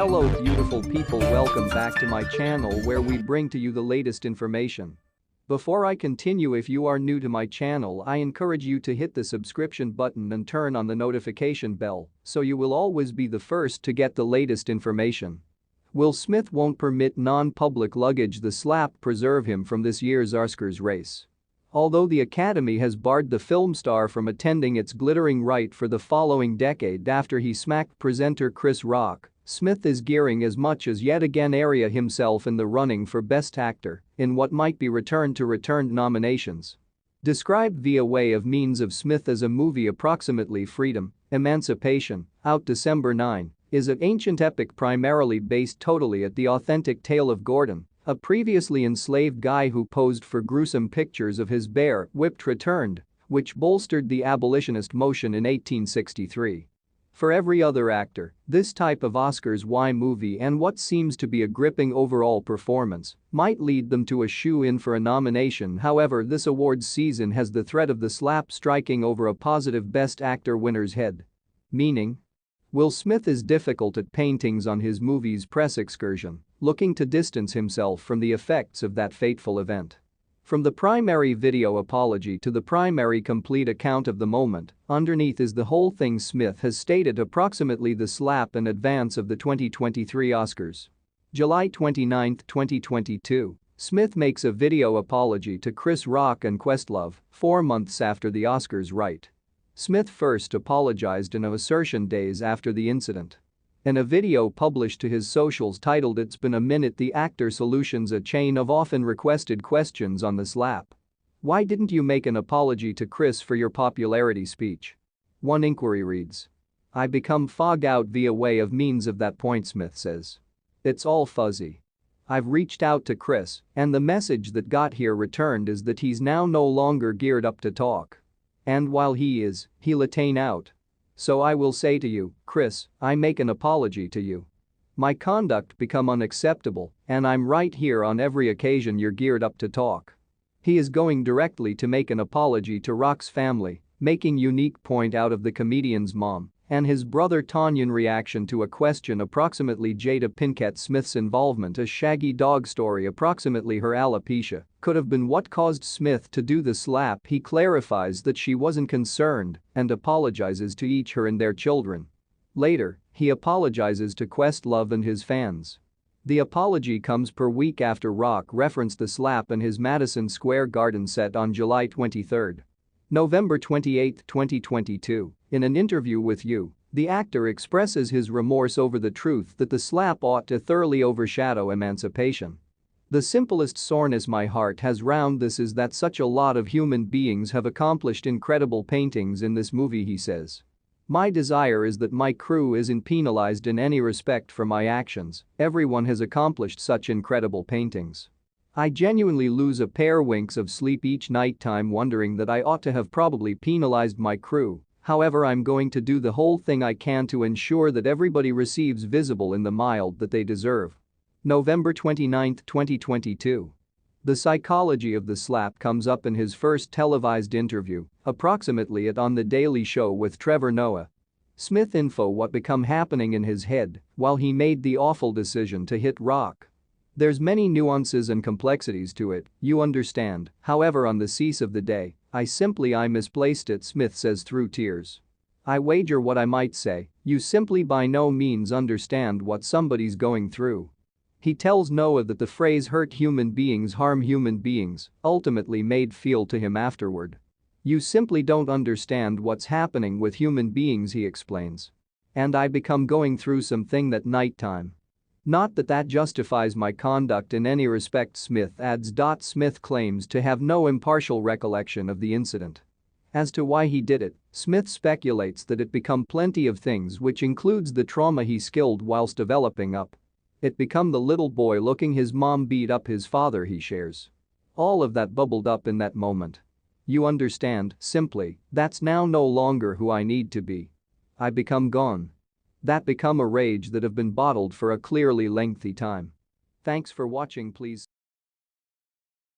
Hello beautiful people, welcome back to my channel where we bring to you the latest information. Before I continue, if you are new to my channel, I encourage you to hit the subscription button and turn on the notification bell so you will always be the first to get the latest information. Will Smith won't permit non-public luggage, the slap preserve him from this year's Oscars race. Although the Academy has barred the film star from attending its glittering rite for the following decade after he smacked presenter Chris Rock, Smith is gearing as much as yet again area himself in the running for Best Actor in what might be returned nominations. Described via way of means of Smith as a movie approximately Freedom, Emancipation, out December 9, is an ancient epic primarily based totally at the authentic tale of Gordon, a previously enslaved guy who posed for gruesome pictures of his bear whipped returned, which bolstered the abolitionist motion in 1863. For every other actor, this type of Oscars Y movie and what seems to be a gripping overall performance might lead them to a shoe-in for a nomination. However, this awards season has the threat of the slap striking over a positive Best Actor winner's head. Meaning? Will Smith is difficult at paintings on his movie's press excursion, looking to distance himself from the effects of that fateful event. From the primary video apology to the primary complete account of the moment, underneath is the whole thing. Smith has stated approximately the slap in advance of the 2023 Oscars. July 29, 2022, Smith makes a video apology to Chris Rock and Questlove 4 months after the Oscars right. Smith first apologized in assertion days after the incident. In a video published to his socials titled "It's Been a Minute," the actor solutions a chain of often requested questions on the slap. Why didn't you make an apology to Chris for your popularity speech? One inquiry reads. I become fogged out via way of means of that point, Smith says. It's all fuzzy. I've reached out to Chris, and the message that got here returned is that he's now no longer geared up to talk. And while he'll attain out. So I will say to you, Chris, I make an apology to you. My conduct become unacceptable, and I'm right here on every occasion you're geared up to talk. He is going directly to make an apology to Rock's family, making unique point out of the comedian's mom and his brother Tonyan reaction to a question approximately Jada Pinkett Smith's involvement. A Shaggy Dog story approximately her alopecia could have been what caused Smith to do the slap. He clarifies that she wasn't concerned and apologizes to each her and their children. Later, he apologizes to Questlove and his fans. The apology comes per week after Rock referenced the slap in his Madison Square Garden set on July 23. November 28, 2022, in an interview with You, the actor expresses his remorse over the truth that the slap ought to thoroughly overshadow Emancipation. The simplest soreness my heart has round this is that such a lot of human beings have accomplished incredible paintings in this movie, he says. My desire is that my crew isn't penalized in any respect for my actions. Everyone has accomplished such incredible paintings. I genuinely lose a pair winks of sleep each night time wondering that I ought to have probably penalized my crew. However, I'm going to do the whole thing I can to ensure that everybody receives visible in the mild that they deserve. November 29, 2022. The psychology of the slap comes up in his first televised interview, approximately at On the Daily Show with Trevor Noah. Smith info what become happening in his head while he made the awful decision to hit Rock. There's many nuances and complexities to it, you understand. However, on the cease of the day, I misplaced it, Smith says through tears. I wager what I might say, you simply by no means understand what somebody's going through. He tells Noah that the phrase hurt human beings harm human beings ultimately made feel to him afterward. You simply don't understand what's happening with human beings, he explains. And I become going through something that nighttime. Not that that justifies my conduct in any respect, Smith adds. Smith claims to have no impartial recollection of the incident. As to why he did it, Smith speculates that it become plenty of things, which includes the trauma he skilled whilst developing up. It become the little boy looking his mom beat up his father, he shares. All of that bubbled up in that moment. You understand, simply, that's now no longer who I need to be. I become gone. That become a rage that have been bottled for a clearly lengthy time. Thanks for watching. Please